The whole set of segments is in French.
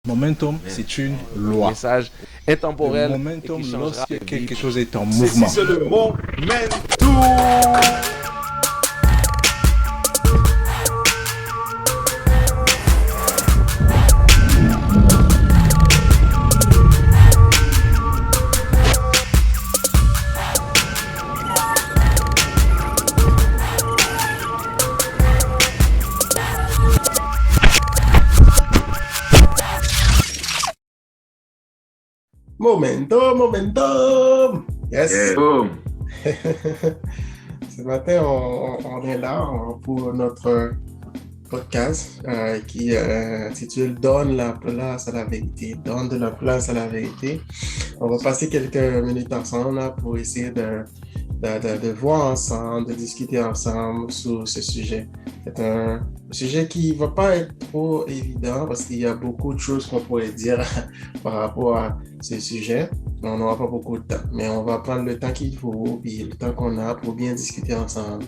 Momentum, c'est une loi. Message Le intemporel et momentum, qui changera lorsque les vies. quelque chose est en mouvement. C'est le momentum. Momentum. Yes. Yeah. Boom. Ce matin, on est là pour notre podcast qui s'intitule Donne la place à la vérité. Donne de la place à la vérité. On va passer quelques minutes ensemble là, pour essayer de voir ensemble, de discuter ensemble sur ce sujet. C'est un sujet qui ne va pas être trop évident parce qu'il y a beaucoup de choses qu'on pourrait dire par rapport à ce sujet. On n'aura pas beaucoup de temps, mais on va prendre le temps qu'il faut, puis le temps qu'on a pour bien discuter ensemble.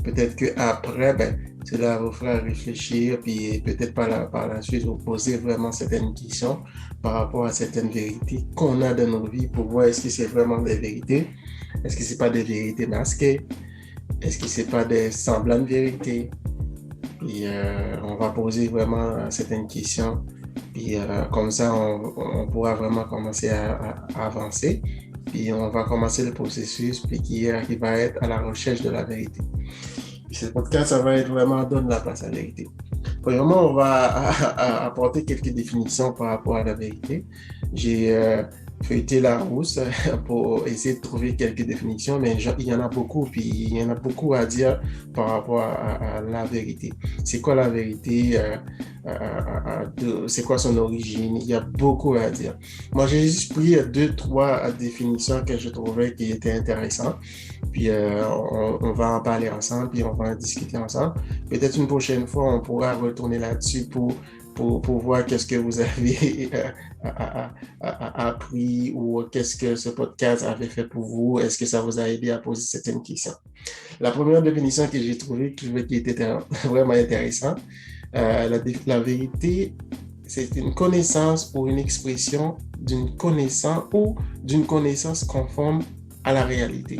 Peut-être qu'après, cela vous fera réfléchir, puis peut-être par la suite, vous poser vraiment certaines questions par rapport à certaines vérités qu'on a dans nos vies pour voir est-ce que c'est vraiment des vérités, est-ce que c'est pas des vérités masquées, est-ce que c'est pas des semblants de vérité. Puis on va poser vraiment certaines questions. Puis comme ça, on pourra vraiment commencer à avancer. Puis on va commencer le processus puis qui va être à la recherche de la vérité. Puis ce podcast, ça va être vraiment donne la place à la vérité. Premièrement, on va apporter quelques définitions par rapport à la vérité. J'ai feuilleté la rousse pour essayer de trouver quelques définitions, mais il y en a beaucoup, puis il y en a beaucoup à dire par rapport à la vérité. C'est quoi la vérité? C'est quoi son origine? Il y a beaucoup à dire. Moi, j'ai juste pris 2-3 définitions que je trouvais qui étaient intéressantes. Puis on va en parler ensemble, puis on va en discuter ensemble. Peut-être une prochaine fois, on pourra retourner là-dessus pour voir qu'est-ce que vous avez appris ou qu'est-ce que ce podcast avait fait pour vous. Est-ce que ça vous a aidé à poser certaines questions? La première définition que j'ai trouvée qui était vraiment intéressante, la vérité, c'est une connaissance ou une expression d'une connaissance conforme à la réalité.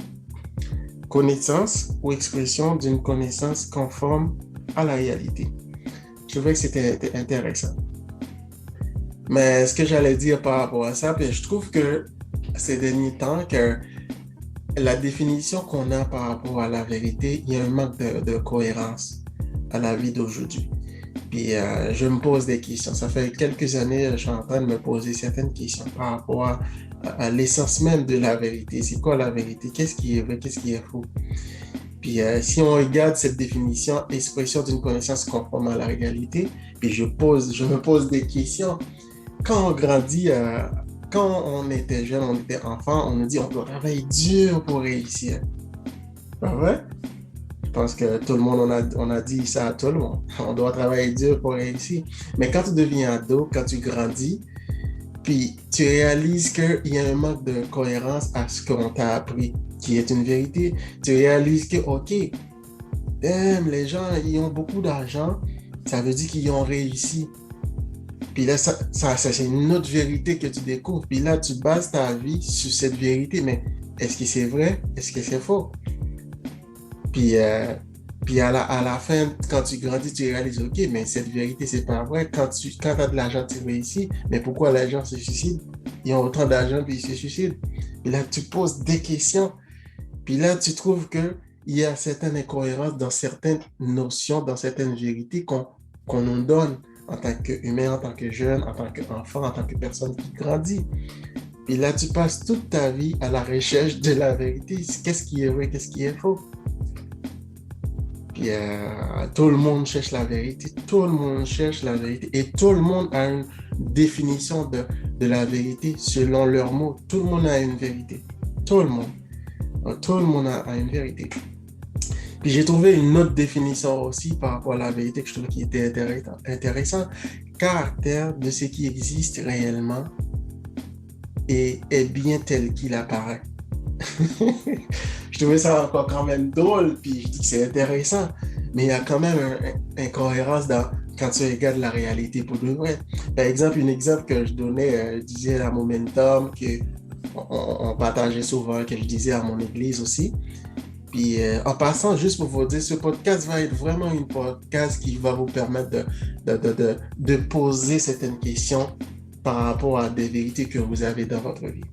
Connaissance ou expression d'une connaissance conforme à la réalité. Je trouvais que c'était intéressant. Mais ce que j'allais dire par rapport à ça, puis je trouve que ces derniers temps, que la définition qu'on a par rapport à la vérité, il y a un manque de cohérence à la vie d'aujourd'hui. Puis je me pose des questions. Ça fait quelques années, je suis en train de me poser certaines questions par rapport à l'essence même de la vérité. C'est quoi la vérité? Qu'est-ce qui est vrai? Qu'est-ce qui est faux? Puis si on regarde cette définition, expression d'une connaissance conforme à la réalité, puis je me pose des questions. Quand on grandit, quand on était jeune, on était enfant, on nous dit on doit travailler dur pour réussir. Pas vrai? Je pense que tout le monde, on a dit ça à tout le monde. On doit travailler dur pour réussir. Mais quand tu deviens ado, quand tu grandis, puis tu réalises qu'il y a un manque de cohérence à ce qu'on t'a appris, qui est une vérité. Tu réalises que, OK, les gens, ils ont beaucoup d'argent, ça veut dire qu'ils ont réussi. Puis là, ça c'est une autre vérité que tu découvres. Puis là, tu bases ta vie sur cette vérité. Mais est-ce que c'est vrai? Est-ce que c'est faux? Puis à la fin, quand tu grandis, tu réalises, OK, mais cette vérité, c'est pas vrai. Quand tu as de l'argent, tu réussis. Mais pourquoi les gens se suicident? Ils ont autant d'argent, puis ils se suicident. Puis là, tu poses des questions. Puis là, tu trouves qu'il y a certaines incohérences dans certaines notions, dans certaines vérités qu'on nous donne en tant qu'humain, en tant que jeune, en tant qu'enfant, en tant que personne qui grandit. Puis là, tu passes toute ta vie à la recherche de la vérité. Qu'est-ce qui est vrai, qu'est-ce qui est faux? Puis tout le monde cherche la vérité. Tout le monde cherche la vérité. Et tout le monde a une définition de la vérité selon leurs mots. Tout le monde a une vérité. Tout le monde. Tout le monde a une vérité. Puis j'ai trouvé une autre définition aussi par rapport à la vérité que je trouvais qui était intéressant. Caractère de ce qui existe réellement et est bien tel qu'il apparaît. Je trouvais ça encore quand même drôle, puis je dis que c'est intéressant, mais il y a quand même une incohérence dans quand tu regardes la réalité pour de vrai. Par exemple, un exemple que je donnais, je disais à Momentum, que on partageait souvent, que je disais à mon église aussi. Puis en passant, juste pour vous dire, ce podcast va être vraiment un podcast qui va vous permettre de poser certaines questions par rapport à des vérités que vous avez dans votre vie.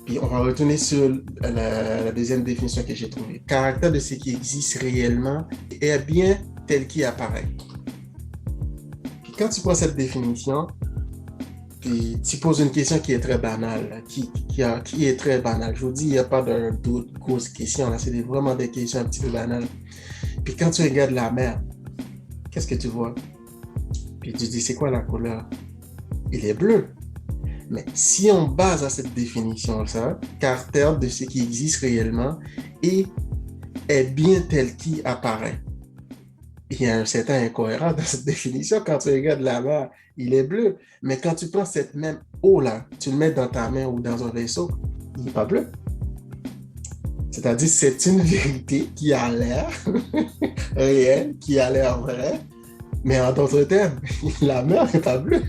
Puis on va retourner sur la deuxième définition que j'ai trouvée. Caractère de ce qui existe réellement est bien tel qu'il apparaît. Puis quand tu prends cette définition, puis tu poses une question qui est très banale, qui est très banale. Je vous dis, il n'y a pas d'autres grosses questions, là. C'est vraiment des questions un petit peu banales. Puis quand tu regardes la mer, qu'est-ce que tu vois? Puis tu dis, c'est quoi la couleur? Il est bleu. Mais si on base à cette définition, ça, caractère de ce qui existe réellement et est bien tel qu'il apparaît. Il y a un certain incohérent dans cette définition. Quand tu regardes la mer, il est bleu. Mais quand tu prends cette même eau-là, tu le mets dans ta main ou dans un vaisseau, il n'est pas bleu. C'est-à-dire, c'est une vérité qui a l'air réelle, qui a l'air vraie, mais en d'autres termes, la mer n'est pas bleue.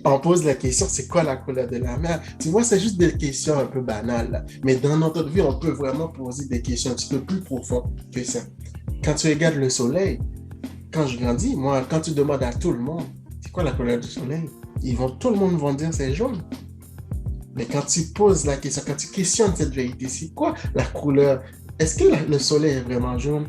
On pose la question, c'est quoi la couleur de la mer? Tu vois, c'est juste des questions un peu banales, là. Mais dans notre vie, on peut vraiment poser des questions un petit peu plus profondes que ça. Quand tu regardes le soleil, quand je grandis, moi, quand tu demandes à tout le monde, c'est quoi la couleur du soleil? Tout le monde va dire c'est jaune. Mais quand tu poses la question, quand tu questionnes cette vérité, c'est quoi la couleur? Est-ce que le soleil est vraiment jaune?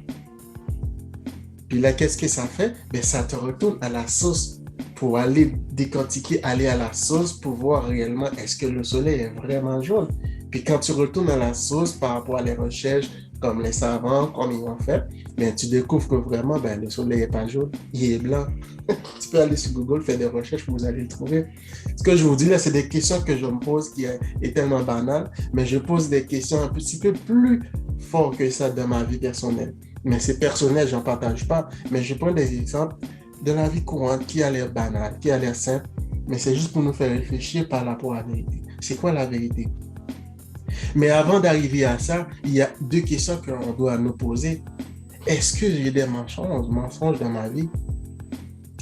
Puis là, qu'est-ce que ça fait? Ben, ça te retourne à la source pour aller décortiquer, aller à la source pour voir réellement est-ce que le soleil est vraiment jaune. Puis quand tu retournes à la source par rapport à les recherches, comme les savants, comme ils ont fait, ben, tu découvres que vraiment, ben, le soleil n'est pas jaune, il est blanc. Tu peux aller sur Google, faire des recherches, vous allez le trouver. Ce que je vous dis là, c'est des questions que je me pose qui est tellement banales, mais je pose des questions un petit peu plus fortes que ça dans ma vie personnelle. Mais c'est personnel, je n'en partage pas, mais je prends des exemples de la vie courante qui a l'air banale, qui a l'air simple, mais c'est juste pour nous faire réfléchir par rapport à la vérité. C'est quoi la vérité? Mais avant d'arriver à ça, il y a deux questions qu'on doit nous poser. Est-ce que j'ai des mensonges dans ma vie?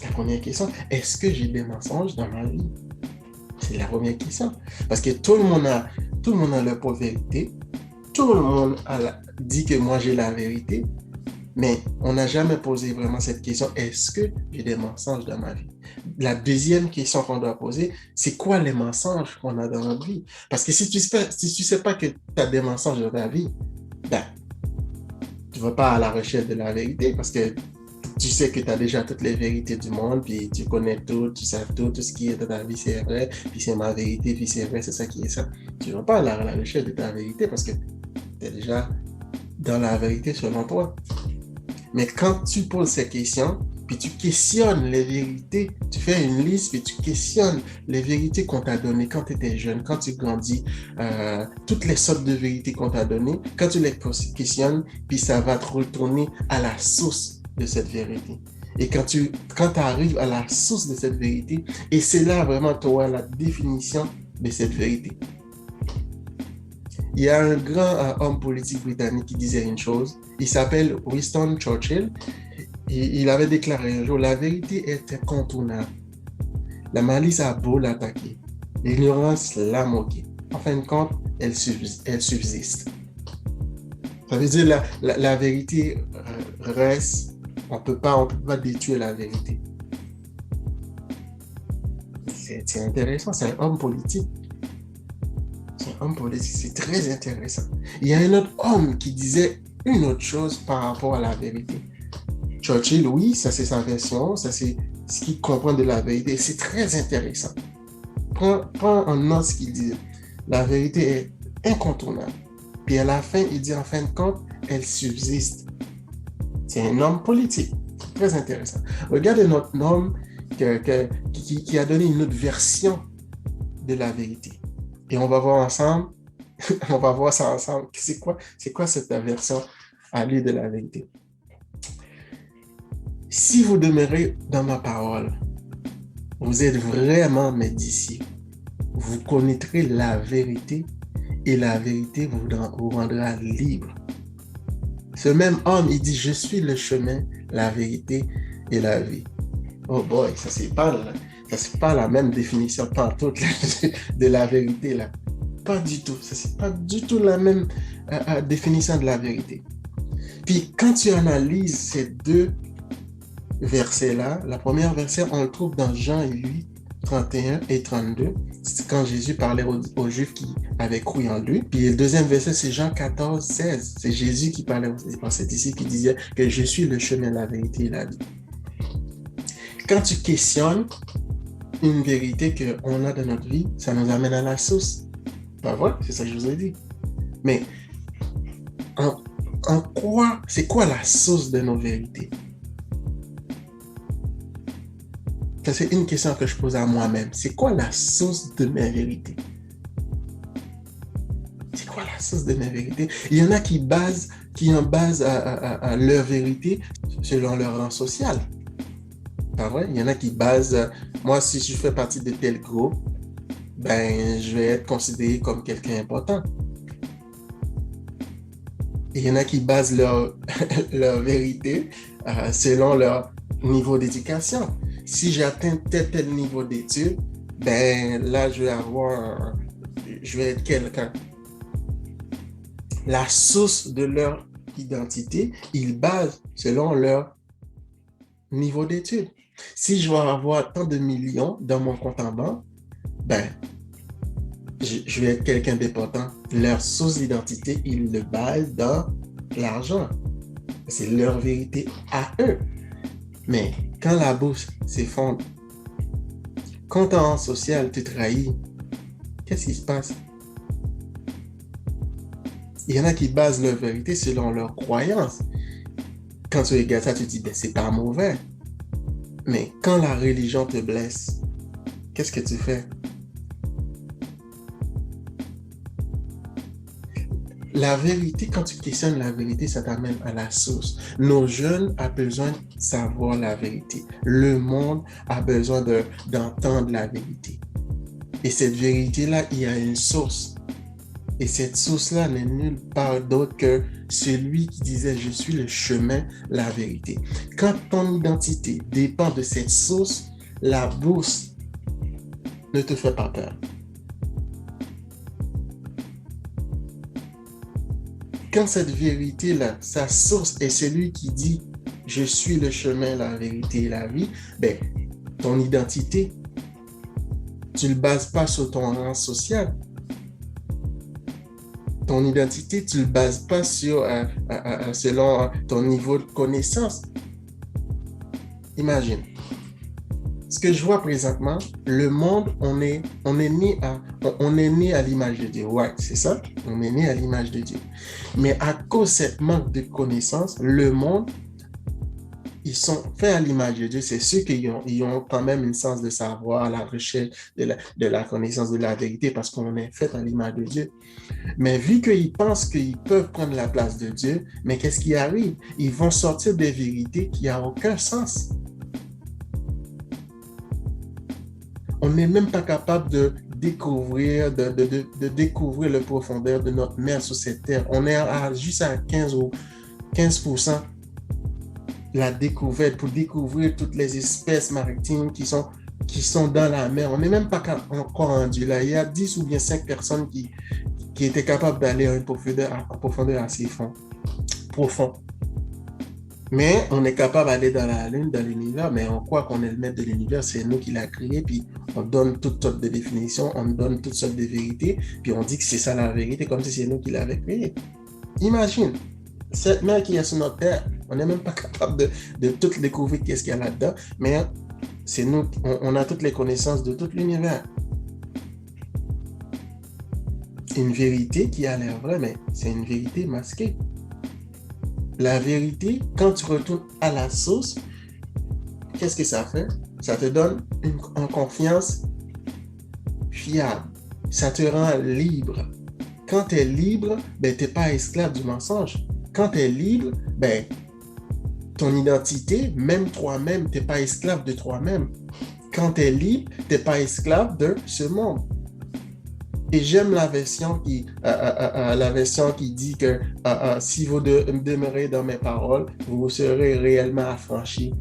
La première question, est-ce que j'ai des mensonges dans ma vie? C'est la première question. Parce que tout le monde a leur propre vérité. Tout le monde dit que moi j'ai la vérité. Mais on n'a jamais posé vraiment cette question, est-ce que j'ai des mensonges dans ma vie? La deuxième question qu'on doit poser, c'est quoi les mensonges qu'on a dans notre vie? Parce que si tu sais pas que tu as des mensonges dans ta vie, ben, tu ne vas pas à la recherche de la vérité parce que tu sais que tu as déjà toutes les vérités du monde, puis tu connais tout, tu sais tout ce qui est dans ta vie, c'est vrai, puis c'est ma vérité, puis c'est vrai, c'est ça qui est ça. Tu ne vas pas à la recherche de ta vérité parce que tu es déjà dans la vérité selon toi. Mais quand tu poses ces questions, puis tu questionnes les vérités, tu fais une liste, puis tu questionnes les vérités qu'on t'a données quand tu étais jeune, quand tu grandis, toutes les sortes de vérités qu'on t'a données, quand tu les questionnes, puis ça va te retourner à la source de cette vérité. Et quand tu arrives à la source de cette vérité, et c'est là vraiment tu auras la définition de cette vérité. Il y a un grand homme politique britannique qui disait une chose. Il s'appelle Winston Churchill. Et il avait déclaré un jour, la vérité est incontournable. La malice a beau l'attaquer. L'ignorance l'a moquée. En fin de compte, elle subsiste. Ça veut dire la vérité reste. On peut pas détruire la vérité. C'est intéressant, c'est un homme politique. Homme politique, c'est très intéressant. Il y a un autre homme qui disait une autre chose par rapport à la vérité. Churchill, oui, ça c'est sa version, ça c'est ce qu'il comprend de la vérité. C'est très intéressant. Prends en note ce qu'il dit. La vérité est incontournable. Puis à la fin, il dit en fin de compte, elle subsiste. C'est un homme politique. C'est très intéressant. Regardez notre homme qui a donné une autre version de la vérité. Et on va voir ensemble, on va voir ça ensemble. C'est quoi cette version à lui de la vérité? Si vous demeurez dans ma parole, vous êtes vraiment mes disciples. Vous connaîtrez la vérité et la vérité vous rendra libre. Ce même homme, il dit, je suis le chemin, la vérité et la vie. Oh boy, ça c'est pas la même définition pantoute de la vérité là. Pas du tout. Ça c'est pas du tout la même définition de la vérité. Puis quand tu analyses ces deux versets-là, la première verset, on le trouve dans Jean 8, 31 et 32. C'est quand Jésus parlait aux Juifs qui avaient cru en lui. Puis le deuxième verset, c'est Jean 14, 16. C'est Jésus qui parlait aux prophètes ici, qui disait que je suis le chemin, la vérité et la vie. Quand tu questionnes une vérité qu'on a dans notre vie, ça nous amène à la source. Pas vrai? C'est ça que je vous ai dit. Mais en quoi, c'est quoi la source de nos vérités? Ça, c'est une question que je pose à moi-même. C'est quoi la source de mes vérités? C'est quoi la source de mes vérités? Il y en a qui en basent à leur vérité selon leur rang social. Pas vrai? Il y en a qui basent, moi, si je fais partie de tel groupe, ben, je vais être considéré comme quelqu'un d'important. Et il y en a qui basent leur vérité selon leur niveau d'éducation. Si j'atteins tel niveau d'études, ben là, je vais être quelqu'un. La source de leur identité, ils basent selon leur niveau d'études. Si je vais avoir tant de millions dans mon compte en banque, ben, je vais être quelqu'un d'important. Leur source d'identité, ils le basent dans l'argent. C'est leur vérité à eux. Mais quand la bourse s'effondre, quand en rang social, tu trahis, qu'est-ce qui se passe? Il y en a qui basent leur vérité selon leurs croyances. Quand tu regardes ça, tu te dis, ben, c'est pas mauvais. Mais quand la religion te blesse, qu'est-ce que tu fais? La vérité, quand tu questionnes la vérité, ça t'amène à la source. Nos jeunes ont besoin de savoir la vérité. Le monde a besoin d'entendre la vérité. Et cette vérité-là, il y a une source. Et cette source-là n'est nulle part d'autre que celui qui disait « Je suis le chemin, la vérité ». Quand ton identité dépend de cette source, la bourse ne te fait pas peur. Quand cette vérité-là, sa source est celui qui dit « Je suis le chemin, la vérité et la vie », ben, ton identité, tu ne le bases pas sur ton rang social. Ton identité, tu ne le bases pas selon ton niveau de connaissance. Imagine. Ce que je vois présentement, le monde, on est né à l'image de Dieu. Ouais, c'est ça. On est né à l'image de Dieu. Mais à cause de cette manque de connaissance, le monde, ils sont faits à l'image de Dieu. C'est sûr qu'ils ont quand même une sens de savoir à la recherche de la connaissance de la vérité parce qu'on est fait à l'image de Dieu. Mais vu qu'ils pensent qu'ils peuvent prendre la place de Dieu, mais qu'est-ce qui arrive? Ils vont sortir des vérités qui n'ont aucun sens. On n'est même pas capable de découvrir le profondeur de notre mer sur cette terre. On est juste à 15% la découverte pour découvrir toutes les espèces maritimes qui sont dans la mer. On n'est même pas encore rendu là. Il y a 10 ou bien 5 personnes qui étaient capables d'aller à une profondeur assez profond. Mais on est capable d'aller dans la Lune, dans l'univers, mais on croit qu'on est le maître de l'univers, c'est nous qui l'a créé, puis on donne toutes sortes de définitions, on donne toutes sortes de vérités, puis on dit que c'est ça la vérité, comme si c'est nous qui l'avons créé. Imagine, cette mer qui est sur notre terre, on n'est même pas capable de tout découvrir qu'est-ce qu'il y a là-dedans, mais c'est nous, on a toutes les connaissances de tout l'univers. Une vérité qui a l'air vraie, mais c'est une vérité masquée. La vérité, quand tu retournes à la source, qu'est-ce que ça fait? Ça te donne une confiance fiable. Ça te rend libre. Quand tu es libre, ben, tu n'es pas esclave du mensonge. Quand tu es libre, ben, ton identité, même toi-même, tu n'es pas esclave de toi-même. Quand tu es libre, tu n'es pas esclave de ce monde. Et j'aime la version qui dit que si vous demeurez dans mes paroles, vous serez réellement affranchis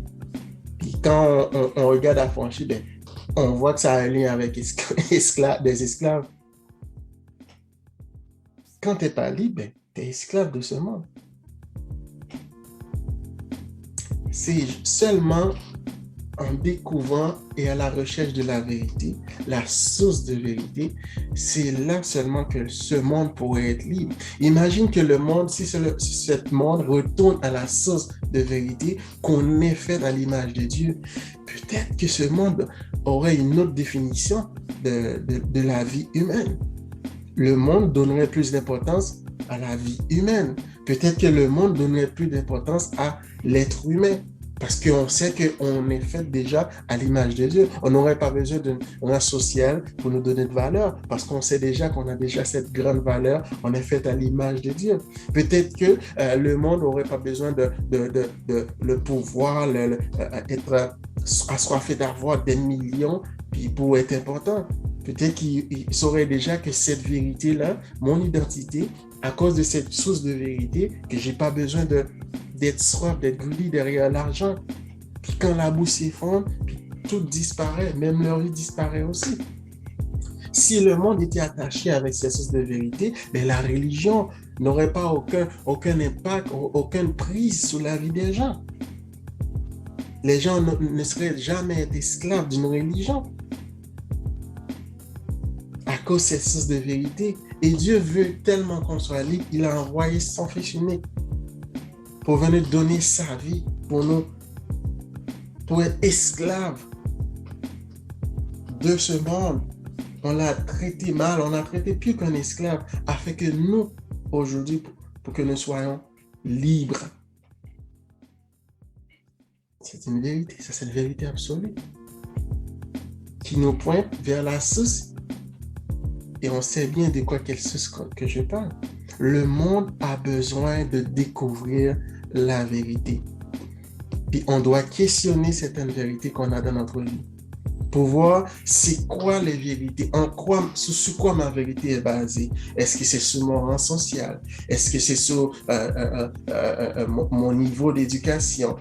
Puis quand on regarde affranchi, ben, on voit que ça a un lien avec des esclaves. Quand tu n'es pas libre, ben, tu es esclave de ce monde. C'est seulement en découvrant et à la recherche de la vérité, la source de vérité, c'est là seulement que ce monde pourrait être libre. Imagine que le monde, si ce monde retourne à la source de vérité, qu'on est fait à l'image de Dieu, peut-être que ce monde aurait une autre définition de la vie humaine. Le monde donnerait plus d'importance à la vie humaine. Peut-être que le monde donnerait plus d'importance à l'être humain. Parce qu'on sait qu'on est fait déjà à l'image de Dieu. On n'aurait pas besoin d'un race social pour nous donner de valeur, parce qu'on sait déjà qu'on a déjà cette grande valeur. On est fait à l'image de Dieu. Peut-être que le monde n'aurait pas besoin de le pouvoir, être assoiffé d'avoir des millions puis pour être important. Peut-être qu'il saurait déjà que cette vérité-là, mon identité, à cause de cette source de vérité, que j'ai pas besoin d'être soif, d'être greedy derrière l'argent. Puis quand la boue s'effondre, puis tout disparaît, même leur vie disparaît aussi. Si le monde était attaché avec cette source de vérité, mais la religion n'aurait pas aucun impact, aucune prise sur la vie des gens. Les gens ne seraient jamais esclaves d'une religion à cause de cette source de vérité. Et Dieu veut tellement qu'on soit libre, il a envoyé son Fils unique pour venir donner sa vie pour nous, pour être esclave de ce monde. On l'a traité mal, on l'a traité plus qu'un esclave, afin que nous, aujourd'hui, pour que nous soyons libres. C'est une vérité, ça c'est une vérité absolue, qui nous pointe vers la source, et on sait bien de quoi quelle source que je parle. Le monde a besoin de découvrir la vérité. Puis on doit questionner certaines vérités qu'on a dans notre vie pour voir c'est quoi les vérités, sur quoi ma vérité est basée. Est-ce que c'est sur mon rang social? Est-ce que c'est sur mon niveau d'éducation?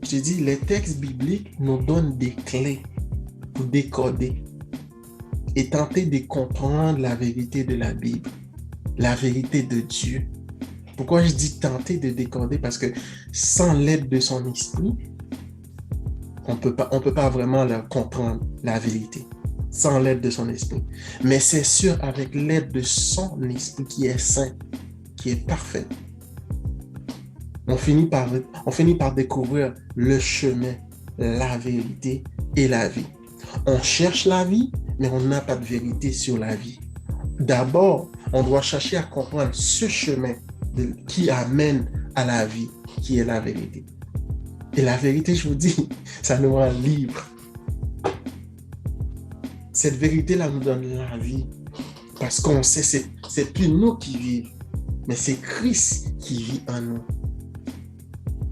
Je te dis, les textes bibliques nous donnent des clés pour décoder et tenter de comprendre la vérité de la Bible, la vérité de Dieu. Pourquoi je dis tenter de décoder? Parce que sans l'aide de son esprit, on peut pas vraiment comprendre la vérité. Sans l'aide de son esprit. Mais c'est sûr, avec l'aide de son esprit qui est saint, qui est parfait, on finit par découvrir le chemin, la vérité et la vie. On cherche la vie, mais on n'a pas de vérité sur la vie. D'abord, on doit chercher à comprendre ce chemin qui amène à la vie, qui est la vérité. Et la vérité, je vous dis, ça nous rend libres. Cette vérité-là nous donne la vie, parce qu'on sait, c'est plus nous qui vivons, mais c'est Christ qui vit en nous.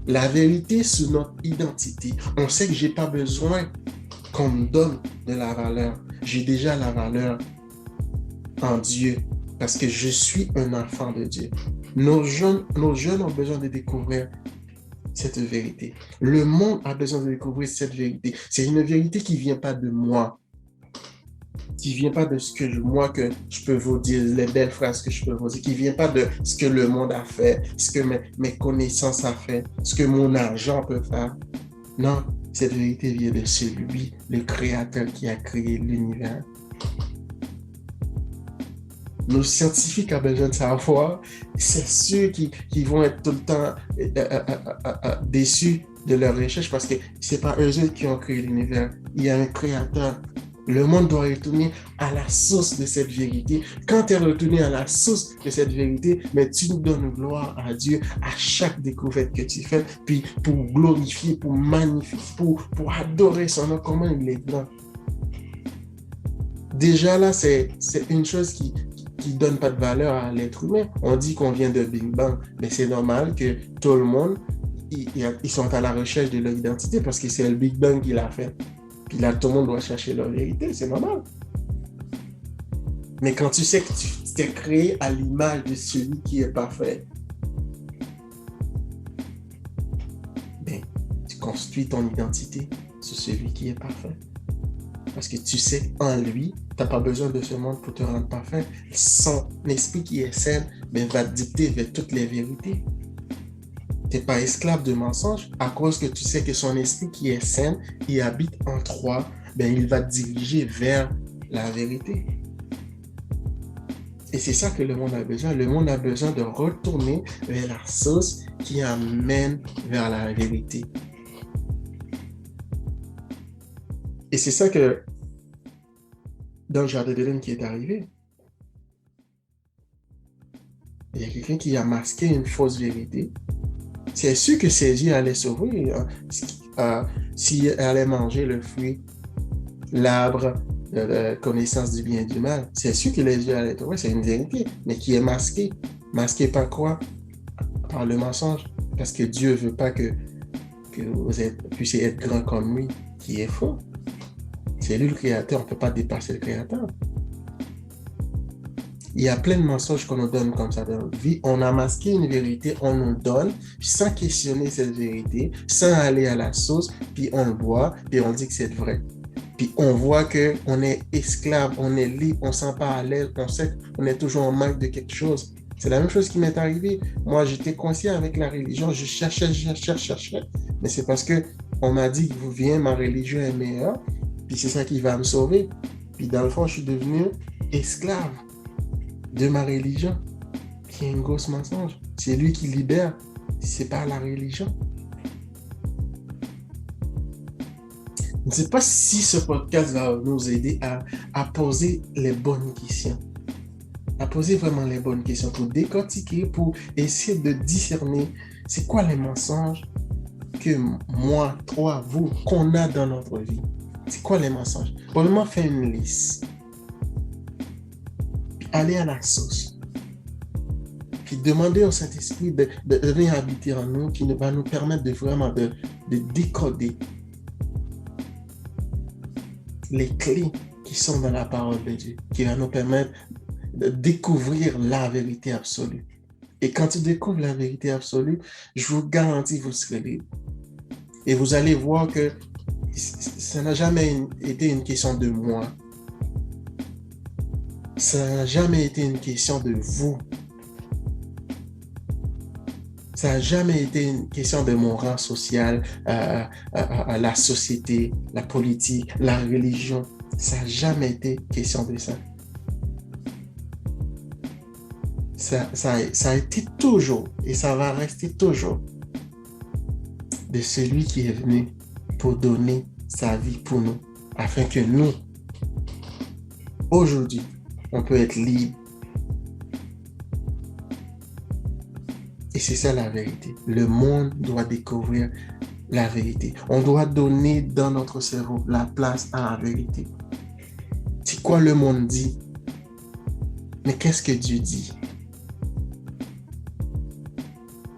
La vérité sur notre identité. On sait que je n'ai pas besoin qu'on me donne de la valeur. J'ai déjà la valeur en Dieu, parce que je suis un enfant de Dieu. Nos jeunes ont besoin de découvrir cette vérité. Le monde a besoin de découvrir cette vérité. C'est une vérité qui ne vient pas de moi, qui ne vient pas de ce que je peux vous dire, les belles phrases que je peux vous dire, qui ne vient pas de ce que le monde a fait, ce que mes connaissances ont fait, ce que mon argent peut faire. Non, cette vérité vient de celui, le Créateur qui a créé l'univers. Nos scientifiques ont besoin de savoir, c'est ceux qui vont être tout le temps déçus de leur recherche parce que ce n'est pas eux qui ont créé l'univers. Il y a un créateur. Le monde doit retourner à la source de cette vérité. Quand tu es retourné à la source de cette vérité, mais tu nous donnes gloire à Dieu à chaque découverte que tu fais, puis pour glorifier, pour magnifier, pour adorer son nom, comment il est grand. Déjà là, c'est une chose qui donne pas de valeur à l'être humain. On dit qu'on vient de Big Bang, mais c'est normal que tout le monde, ils sont à la recherche de leur identité parce que c'est le Big Bang qui l'a fait. Puis là, tout le monde doit chercher leur vérité, c'est normal. Mais quand tu sais que tu t'es créé à l'image de celui qui est parfait, ben, construis ton identité sur celui qui est parfait. Parce que tu sais, en lui, tu n'as pas besoin de ce monde pour te rendre parfait. Son esprit qui est sain va te dicter vers toutes les vérités. Tu n'es pas esclave de mensonges à cause que tu sais que son esprit qui est sain, il habite en toi, il va te diriger vers la vérité. Et c'est ça que le monde a besoin. Le monde a besoin de retourner vers la source qui amène vers la vérité. Et c'est ça que, dans le jardin d'Éden qui est arrivé, il y a quelqu'un qui a masqué une fausse vérité. C'est sûr que ses yeux allaient s'ouvrir s'il allait manger le fruit, l'arbre de la connaissance du bien et du mal. C'est sûr que les yeux allaient s'ouvrir, c'est une vérité, mais qui est masquée. Masquée par quoi? Par le mensonge. Parce que Dieu ne veut pas que vous puissiez être grand comme lui, qui est faux. C'est lui le créateur, on ne peut pas dépasser le créateur. Il y a plein de mensonges qu'on nous donne comme ça dans notre vie. On a masqué une vérité, on nous donne, puis sans questionner cette vérité, sans aller à la source, puis on le voit, puis on dit que c'est vrai. Puis on voit qu'on est esclave, on est libre, on ne se sent pas à l'aise, on sait qu'on est toujours en manque de quelque chose. C'est la même chose qui m'est arrivé. Moi, j'étais conscient avec la religion, je cherchais. Mais c'est parce qu'on m'a dit, vous venez, ma religion est meilleure, puis c'est ça qui va me sauver. Puis dans le fond, je suis devenu esclave de ma religion, qui est une grosse mensonge. C'est lui qui libère, c'est pas la religion. Je ne sais pas si ce podcast va nous aider à poser les bonnes questions. À poser vraiment les bonnes questions pour décortiquer, pour essayer de discerner c'est quoi les mensonges que moi, toi, vous, qu'on a dans notre vie. C'est quoi les mensonges? Probablement faire une liste. Puis aller à la source. Puis demander au Saint-Esprit de venir habiter en nous, qui va nous permettre de vraiment de décoder les clés qui sont dans la parole de Dieu, qui va nous permettre de découvrir la vérité absolue. Et quand tu découvres la vérité absolue, je vous garantis, vous serez libre. Et vous allez voir que ça n'a jamais été une question de moi. Ça n'a jamais été une question de vous. Ça n'a jamais été une question de mon rang social, la société, la politique, la religion. Ça n'a jamais été question de ça. Ça a été toujours, et ça va rester toujours, de celui qui est venu pour donner sa vie pour nous, afin que nous, aujourd'hui, on peut être libre. Et c'est ça la vérité. Le monde doit découvrir la vérité. On doit donner dans notre cerveau la place à la vérité. C'est quoi le monde dit? Mais qu'est-ce que Dieu dit?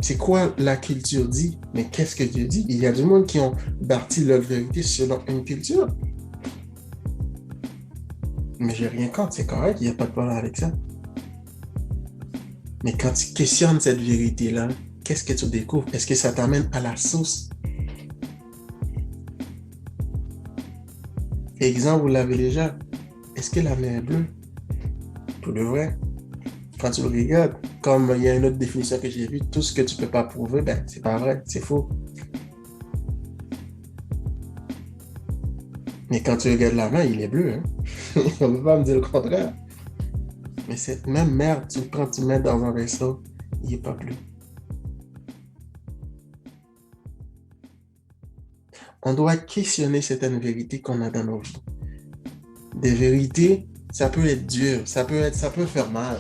C'est quoi la culture dit? Mais qu'est-ce que Dieu dit? Il y a du monde qui ont bâti leur vérité selon une culture. Mais j'ai rien contre, c'est correct, il n'y a pas de problème avec ça. Mais quand tu questionnes cette vérité-là, qu'est-ce que tu découvres? Est-ce que ça t'amène à la source? Exemple, vous l'avez déjà. Est-ce que la mer est bleue? Pour de vrai. Quand tu le regardes, comme il y a une autre définition que j'ai vue, tout ce que tu ne peux pas prouver, c'est pas vrai, c'est faux. Mais quand tu regardes la mer, il est bleu. Hein? On ne peut pas me dire le contraire. Mais cette même mer, tu le prends, tu le mets dans un vaisseau, il n'est pas bleu. On doit questionner certaines vérités qu'on a dans nos vies. Des vérités, ça peut être dur, ça peut faire mal.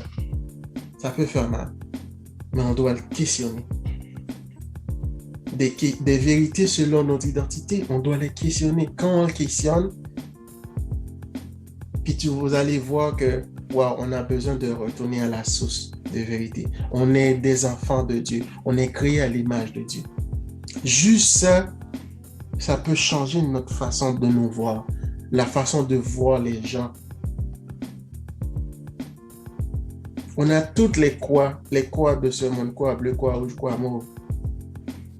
Ça peut faire mal. Mais on doit le questionner. Des vérités selon notre identité, on doit les questionner. Quand on le questionne, puis vous allez voir que on a besoin de retourner à la source de vérité. On est des enfants de Dieu. On est créés à l'image de Dieu. Juste ça peut changer notre façon de nous voir, la façon de voir les gens. On a toutes les quoi de ce monde, quoi bleu, quoi rouge, quoi mauve.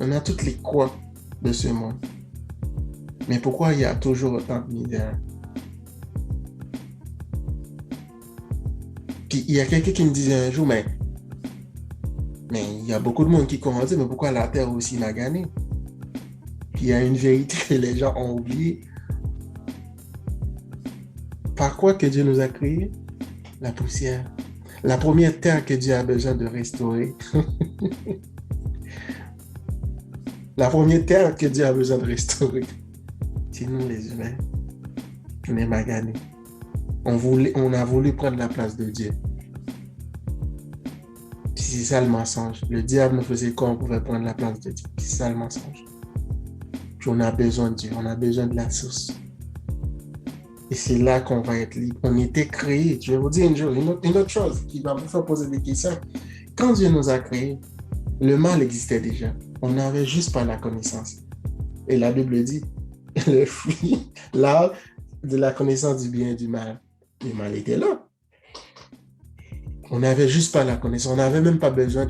On a toutes les quoi. de ce monde. Mais pourquoi il y a toujours autant de misère? Puis il y a quelqu'un qui me disait un jour, mais il y a beaucoup de monde qui commence, mais pourquoi la terre aussi m'a gagné? Puis il y a une vérité que les gens ont oubliée. Par quoi que Dieu nous a créés? La poussière. La première terre que Dieu a besoin de restaurer. La première terre que Dieu a besoin de restaurer. C'est nous les humains. On est maganés. On a voulu prendre la place de Dieu. Puis c'est ça le mensonge. Le diable nous faisait croire qu'on pouvait prendre la place de Dieu. Puis c'est ça le mensonge. Puis on a besoin de Dieu. On a besoin de la source. Et c'est là qu'on va être libre. On était créés. Je vais vous dire une autre chose qui va vous faire poser des questions. Quand Dieu nous a créés, le mal existait déjà. On n'avait juste pas la connaissance. Et la Bible dit, le fruit, l'arbre de la connaissance du bien et du mal. Le mal était là. On n'avait juste pas la connaissance. On n'avait même pas besoin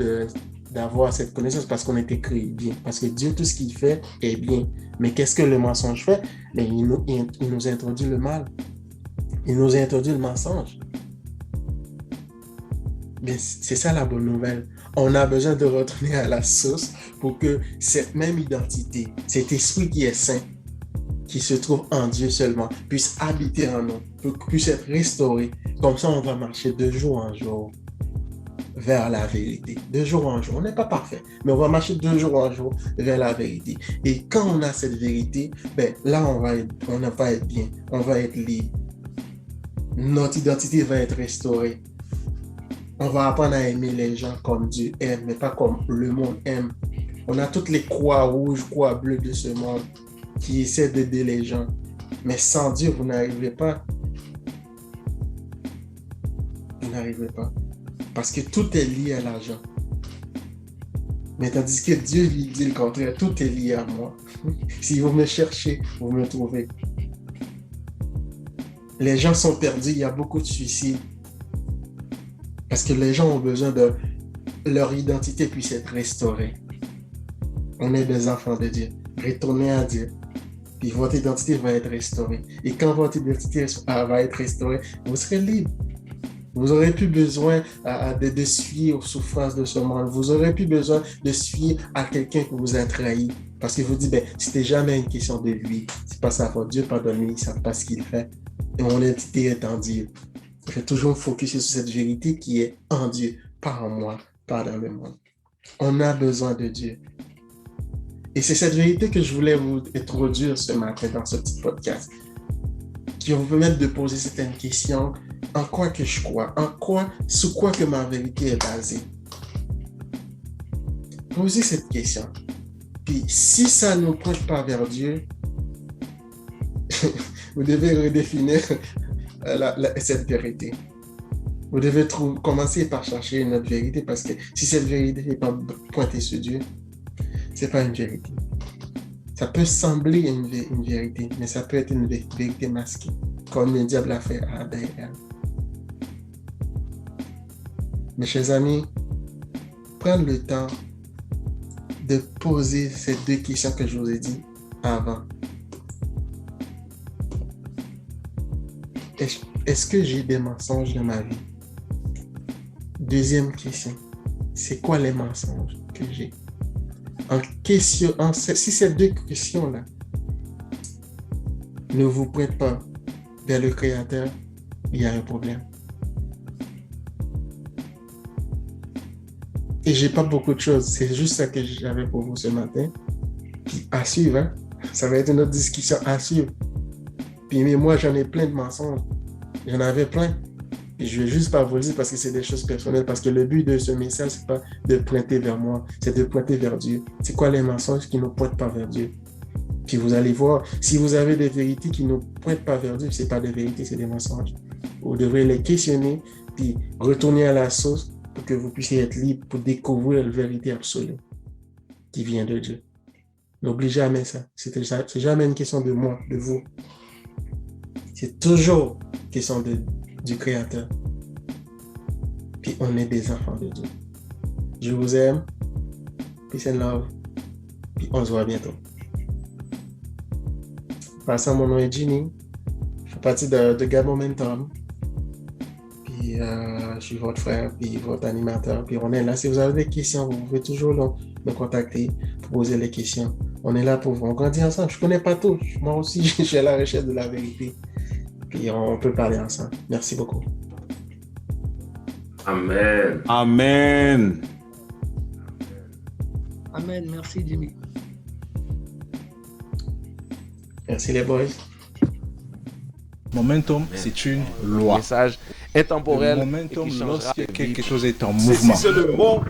d'avoir cette connaissance parce qu'on était créé bien. Parce que Dieu, tout ce qu'il fait est bien. Mais qu'est-ce que le mensonge fait? Mais il nous introduit le mal. Il nous introduit le mensonge. Mais c'est ça la bonne nouvelle. On a besoin de retourner à la source pour que cette même identité, cet esprit qui est saint, qui se trouve en Dieu seulement, puisse habiter en nous, puisse être restauré. Comme ça, on va marcher de jour en jour vers la vérité. De jour en jour. On n'est pas parfait, mais on va marcher de jour en jour vers la vérité. Et quand on a cette vérité, là, on va être bien. On va être libre. Notre identité va être restaurée. On va apprendre à aimer les gens comme Dieu aime, mais pas comme le monde aime. On a toutes les croix rouges, croix bleues de ce monde qui essaient d'aider les gens. Mais sans Dieu, vous n'arriverez pas. Vous n'arriverez pas. Parce que tout est lié à l'argent. Mais tandis que Dieu lui dit le contraire, tout est lié à moi. Si vous me cherchez, vous me trouvez. Les gens sont perdus, il y a beaucoup de suicides. Parce que les gens ont besoin de leur identité puisse être restaurée. On est des enfants de Dieu. Retournez à Dieu. Puis votre identité va être restaurée. Et quand votre identité va être restaurée, vous serez libre. Vous n'aurez plus besoin de se fier aux souffrances de ce monde. Vous n'aurez plus besoin de se fier à quelqu'un qui vous a trahi. Parce qu'il vous dit, c'était jamais une question de lui. C'est pas sa faute. Dieu pardonne-lui, il ne sait pas ce qu'il fait. Et mon identité est en Dieu. Je vais toujours me focuser sur cette vérité qui est en Dieu, pas en moi, pas dans le monde. On a besoin de Dieu. Et c'est cette vérité que je voulais vous introduire ce matin dans ce petit podcast, qui va vous permettre de poser certaines questions. En quoi que je crois? Sur quoi que ma vérité est basée? Posez cette question. Puis si ça ne nous pointe pas vers Dieu, vous devez redéfinir cette vérité. Vous devez commencer par chercher une autre vérité parce que si cette vérité n'est pas pointée sur Dieu, ce n'est pas une vérité. Ça peut sembler une vérité, mais ça peut être une vérité masquée, comme le diable a fait à Adam et Ève. Mes chers amis, prenez le temps de poser ces deux questions que je vous ai dit avant. Est-ce que j'ai des mensonges dans ma vie? Deuxième question, c'est quoi les mensonges que j'ai? Si ces deux questions-là ne vous prêtent pas vers le Créateur, il y a un problème. Et j'ai pas beaucoup de choses, c'est juste ça que j'avais pour vous ce matin. Puis à suivre, hein? Ça va être une autre discussion à suivre. Puis mais moi, j'en ai plein de mensonges. J'en avais plein. Et je ne vais juste pas vous le dire parce que c'est des choses personnelles. Parce que le but de ce message, ce n'est pas de pointer vers moi, c'est de pointer vers Dieu. C'est quoi les mensonges qui ne pointent pas vers Dieu? Puis vous allez voir, si vous avez des vérités qui ne pointent pas vers Dieu, ce n'est pas des vérités, c'est des mensonges. Vous devrez les questionner, puis retourner à la source pour que vous puissiez être libre pour découvrir la vérité absolue qui vient de Dieu. N'oubliez jamais ça. C'est jamais une question de moi, de vous. C'est toujours une question du Créateur. Puis on est des enfants de Dieu. Je vous aime. Peace and love. Puis on se voit bientôt. passant, mon nom est Jimmy. Je fais partie de Gab Momentum. Puis, je suis votre frère, puis votre animateur. Puis, on est là. Si vous avez des questions, vous pouvez toujours me contacter pour poser les questions. On est là pour vous. On grandit ensemble. Je ne connais pas tout. Moi aussi, je suis à la recherche de la vérité. Puis, on peut parler ensemble. Merci beaucoup. Amen. Amen. Amen. Merci, Jimmy. Merci les boys. Momentum, c'est une loi. Message Le intemporel et momentum, qui changera lorsque de vie. quelque chose est en Ceci, mouvement. c'est le momentum.